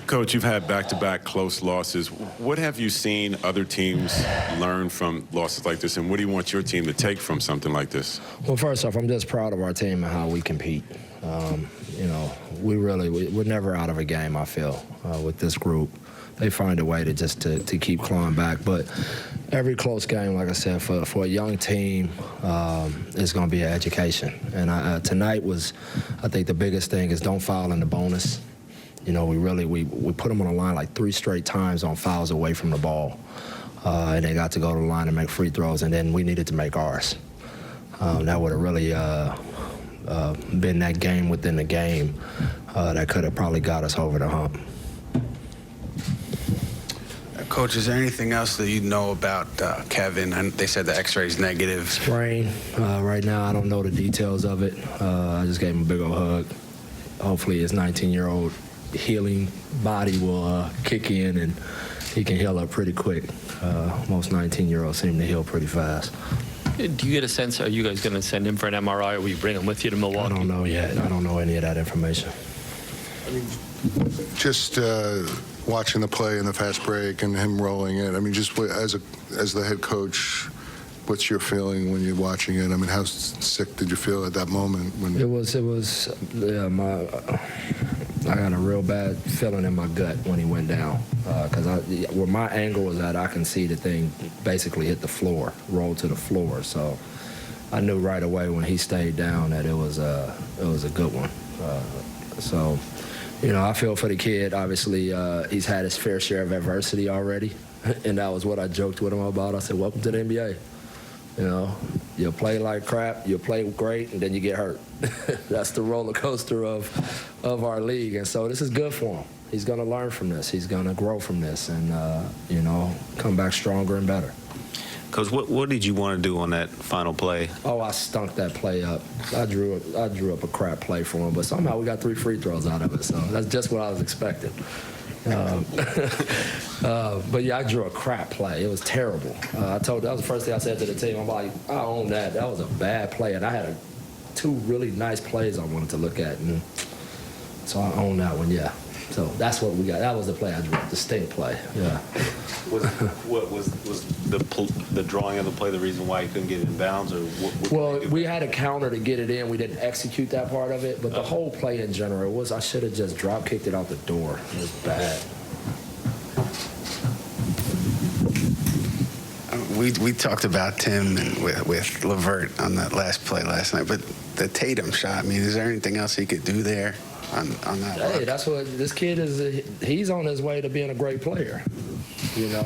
Coach, you've had back-to-back close losses. What have you seen other teams learn from losses like this, and what do you want your team to take from something like this? Well, first off, I'm just proud of our team and how we compete. You know, we're never out of a game, I feel, with this group. They find a way to keep clawing back. But every close game, like I said, for a young team, is going to be an education. And tonight was, I think the biggest thing is don't foul in the bonus. You know, we put them on the line like 3 straight times on fouls away from the ball. And they got to go to the line and make free throws, and then we needed to make ours. That would have really been that game within the game that could have probably got us over the hump. Coach, is there anything else that you know about Kevin? And they said the X-ray's negative. Sprain. Right now, I don't know the details of it. I just gave him a big old hug. Hopefully his 19-year-old healing body will kick in and he can heal up pretty quick. Most 19-year-olds seem to heal pretty fast. Do you get a sense, are you guys going to send him for an MRI, or will you bring him with you to Milwaukee? I don't know yet. I don't know any of that information. I mean, just watching the play in the fast break and him rolling it, I mean, just as the head coach, what's your feeling when you're watching it? I mean, how sick did you feel at that moment? When It was, yeah, I got a real bad feeling in my gut when he went down. Because where my angle was at, I can see the thing basically hit the floor, roll to the floor. So I knew right away when he stayed down that it was a good one. So, you know, I feel for the kid. Obviously, he's had his fair share of adversity already. And that was what I joked with him about. I said, welcome to the NBA. You know, you play like crap, you play great, and then you get hurt. That's the roller coaster of our league. And so this is good for him. He's going to learn from this. He's going to grow from this and, you know, come back stronger and better. Coach, what did you want to do on that final play? Oh, I stunk that play up. I drew up a crap play for him, but somehow we got 3 free throws out of it. So that's just what I was expecting. But yeah, I drew a crap play. It was terrible. That was the first thing I said to the team. I'm like, I own that. That was a bad play, and I had 2 really nice plays I wanted to look at, and so I own that one. Yeah. So that's what we got. That was the play I drew, the stink play. Yeah. Was the drawing of the play the reason why you couldn't get it in bounds, or what well, we had a counter to get it in. We didn't execute that part of it, but the whole play in general was I should have just drop kicked it out the door. It was bad. We talked about Tim with LeVert on that last play last night, but the Tatum shot, I mean, is there anything else he could do there on that Hey, look? that's what this kid is. He's on his way to being a great player, you know,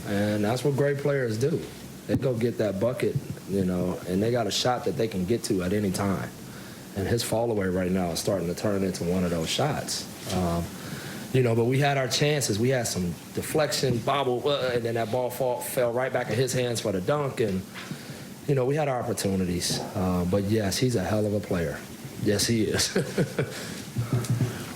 and that's what great players do. They go get that bucket, you know, and they got a shot that they can get to at any time. And his fall away right now is starting to turn into one of those shots. You know, but we had our chances. We had some deflection, bobble, and then that ball fell right back in his hands for the dunk. And, you know, we had our opportunities. But, yes, he's a hell of a player. Yes, he is.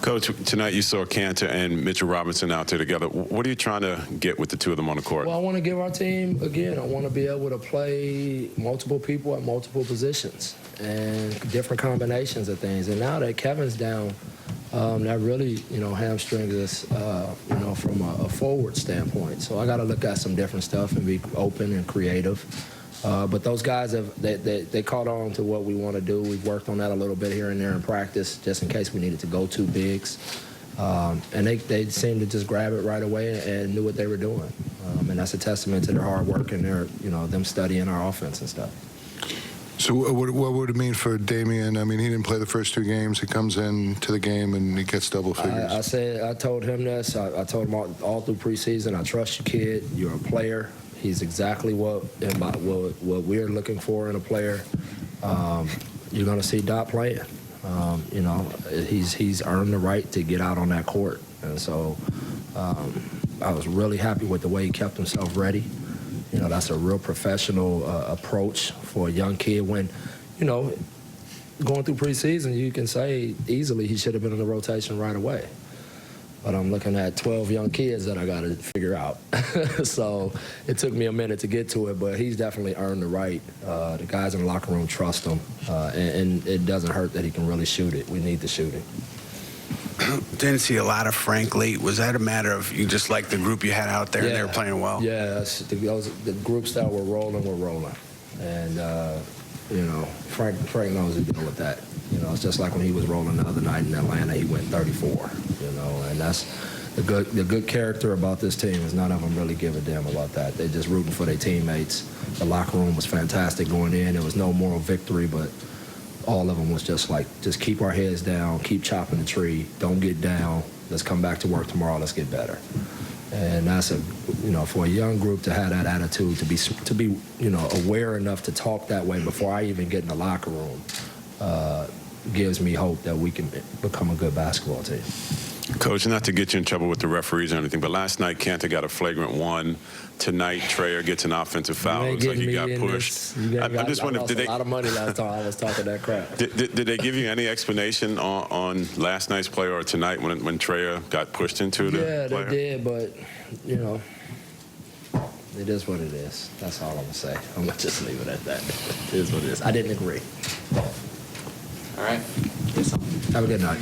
Coach, tonight you saw Cantor and Mitchell Robinson out there together. What are you trying to get with the 2 of them on the court? Well, I want to give our team, again, I want to be able to play multiple people at multiple positions and different combinations of things. And now that Kevin's down, that really, you know, hamstrings us, you know, from a forward standpoint. So I got to look at some different stuff and be open and creative. But those guys they caught on to what we want to do. We've worked on that a little bit here and there in practice, just in case we needed to go 2 bigs. And they seemed to just grab it right away and knew what they were doing. And that's a testament to their hard work and their, you know, them studying our offense and stuff. So what would it mean for Damian? I mean, he didn't play the first 2 games. He comes into the game and he gets double figures. I told him this. I told him all through preseason, I trust you, kid. You're a player. He's exactly what we're looking for in a player. You're going to see Dot playing. You know, he's earned the right to get out on that court. And so I was really happy with the way he kept himself ready. You know, that's a real professional approach for a young kid when, you know, going through preseason, you can say easily he should have been in the rotation right away. but I'm looking at 12 young kids that I got to figure out. So it took me a minute to get to it, but he's definitely earned the right. The guys in the locker room trust him, and it doesn't hurt that he can really shoot it. We need to shoot it. Didn't see a lot of Frank late. Was that a matter of you just like the group you had out there and they were playing well? Yeah, the groups that were rolling. And, Frank knows to deal with that. It's just like when he was rolling the other night in Atlanta, he went 34, and that's the good character about this team is none of them really give a damn about that. They're just rooting for their teammates. The locker room was fantastic going in. There was no moral victory, but all of them was just like, just keep our heads down, keep chopping the tree, don't get down, let's come back to work tomorrow, let's get better. And that's for a young group to have that attitude, to be aware enough to talk that way before I even get in the locker room, gives me hope that we can become a good basketball team. Coach, not to get you in trouble with the referees or anything, but last night Kanter got a flagrant 1. Tonight Trayer gets an offensive foul. Looks like he got pushed. I'm just wondering, did they? A lot of money last time I was talking that crap. Did they give you any explanation on last night's play or tonight when Trayer got pushed into the player? Yeah, they did, but it is what it is. That's all I'm gonna say. I'm gonna just leave it at that. It is what it is. I didn't agree. All right. Have a good night.